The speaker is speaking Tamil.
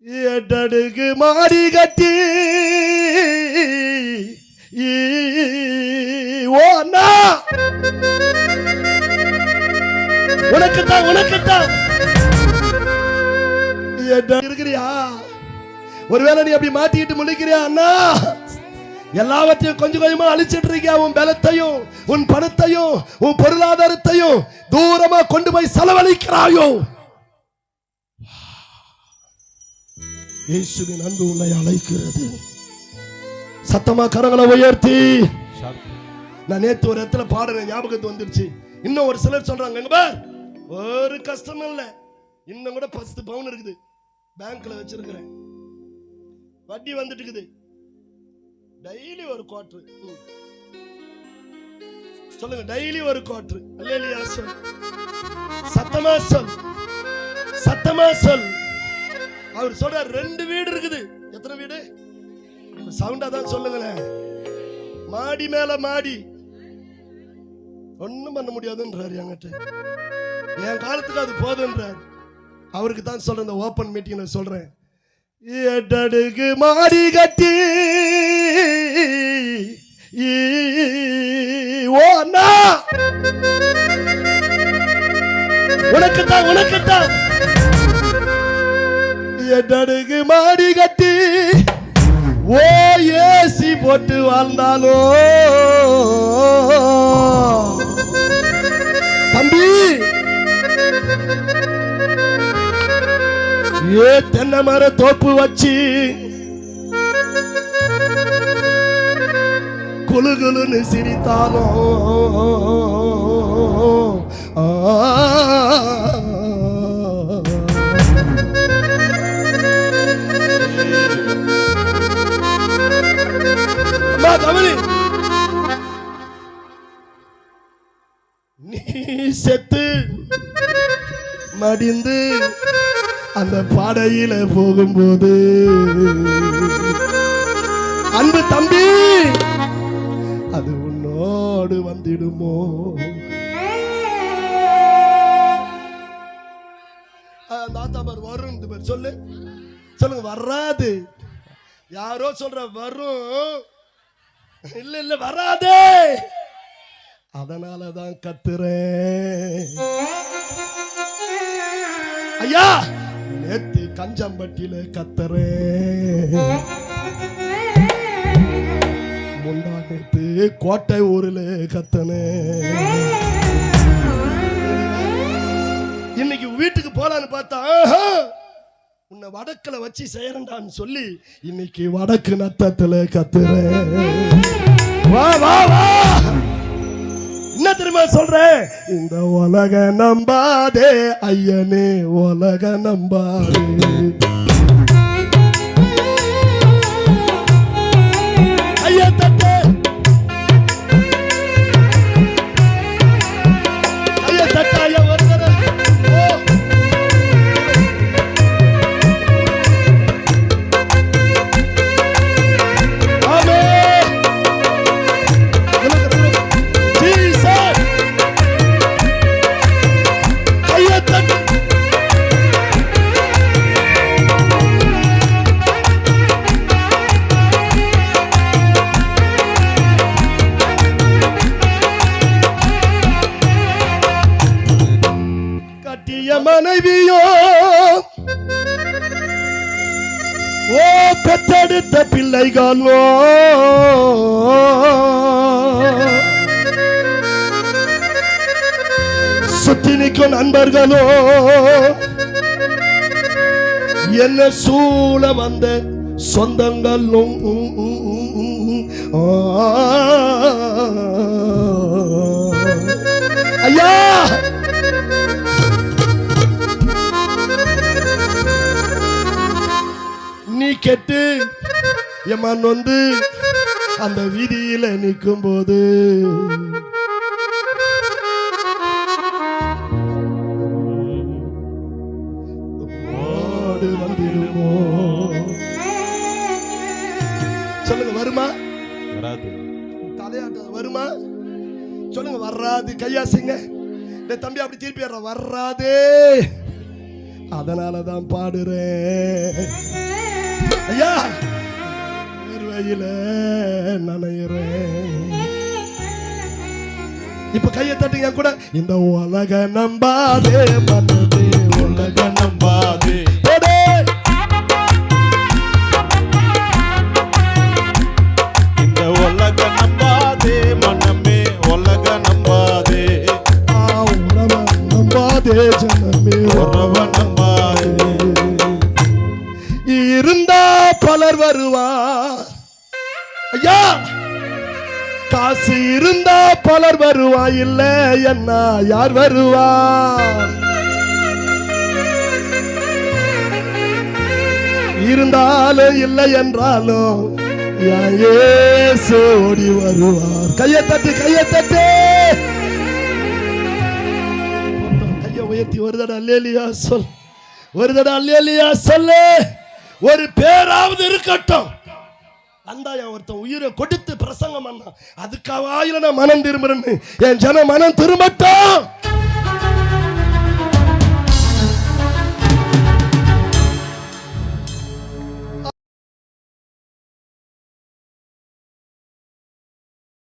எட்டடுக்கு மாடி கட்டி ஓனா உனக்குத்தான் இருக்கிறியா? ஒருவேளை நீ அப்படி மாட்டிக்கிட்டு முழிக்கிறியா? அண்ணா, எல்லாவற்றையும் கொஞ்சம் கொஞ்சமா அழிச்சிட்டு இருக்கியா? உன் பலத்தையும் உன் பணத்தையும் உன் பொருளாதாரத்தையும் தூரமா கொண்டு போய் செலவழிக்கிறாயோ? இயேசுவின் அன்பு உன்னை அழைக்கிறது. சத்தமா கரங்களை உயர்த்தி. நான் நேத்து ஒரு இடத்துல பாடுறேன், ஞாபகத்து வந்துருச்சு. இன்னும் ஒரு சிலர் சொல்றாங்க, ஒரு கஷ்டமும் இல்லை, இன்னும் கூட 10 பவுன் இருக்குது, பேங்க்ல வச்சிருக்கிறேன், வட்டி வந்துட்டு இருக்குது, டெய்லி ஒரு குவார்டர். சொல்லுங்க, டெய்லி ஒரு குவார்டர். அல்லேலூயா சொல், சத்தமா சொல், சத்தமா சொல். அவர் சொல்றார் 2 வீடு இருக்குது. எத்தனை வீடு? சவுண்டா தான் சொல்லுங்களேன். மாடி மேல மாடி, ஒண்ணும் பண்ண முடியாதுன்றார் என்கிட்ட. என் காலத்துக்கு அது போதுன்றார். அவருக்கு தான் சொல்றேன், இந்த ஓபன் மீட்டிங்ல சொல்றேன். எட்டடுக்கு மாடி கட்டி ஓனா உனக்குத்தான் எட்டடுக்கு மாடி கட்டி ஓ ஏசி போட்டு வாழ்ந்தாலோ தம்பி, ஏ தென்னை மர தோப்பு வச்சு குழு குழுன்னு சிரித்தாலும் நீ செத்து மடிந்து அந்த பாடையில போகும்போது அன்பு தம்பி, அது உன்னோடு வந்திடுமோ? வரும் சொல்லுங்க, வராது. யாரோ சொல்ற வரும், இல்ல வராதே. அதனாலதான் கத்துறேன் ஐயா. நேத்து கஞ்சம்பட்டியில கத்துறேன், முந்தா நேத்து கோட்டை ஊர்ல கத்துனேன். இன்னைக்கு வீட்டுக்கு போலான்னு பார்த்தா உன்னை வடக்குல வச்சு செய்யறேன்டான்னு சொல்லி இன்னைக்கு வடக்கு நத்தத்துல கத்துறேன். வா வா வா, என்ன தெரியுமா சொல்றேன்? இந்த உலக நம்பாதே ஐயனே, உலக நம்பாதே. ஐயா தட்டு, ஐயா தட்டு, ஐயா ஒரு தடவை. மனைவியோ ஓ பெற்றெடுத்த பிள்ளைகளோ சுத்தி நிற்கும் நண்பர்களோ என்ன சூழ வந்த சொந்தங்களும் ஐயா, நீ கெட்டு எமன் வந்து அந்த வீதியில நிற்கும் போது வந்துடுமோ? சொல்லுங்க, வருமா? வராது. தலையாட்ட வருமா? சொல்லுங்க, வராது. கையாசிங்க. தம்பி அப்படி திருப்பி வர்றாதே. அதனாலதான் பாடுறேன். ஐயா வேர்வையில நனைகிறேன். இப்ப கையை தட்டுங்க கூட. இந்த உலக நம்பாதே மனதே, உலக நம்பாதே. இந்த உலக நம்பாதே மனமே, உலக நம்பாதே. உறவ நம்பாதே ஜனமே, உறவ நம்பாதே. இருந்தா பலர் வருவார். ஐயா காசு இருந்தா பலர் வருவா, இல்ல என்ன யார் வருவா? இருந்தாலும் இல்லை என்றாலும் என் இயேசு ஓடி வருவார். கையை தட்டி கையை தட்டி கையை உயர்த்தி ஒரு தடவை அல்லேலியா சொல், ஒரு தடவை அல்லேலியா சொல்லு. ஒரு பேராவது இருக்கட்டும். அந்த ஒருத்தன் உயிரை கொடுத்து பிரசங்கம் பண்ணா, அதுக்காக நான் மனம் திரும்புறேன்னு என் ஜனம் மனம் திரும்பட்டும்.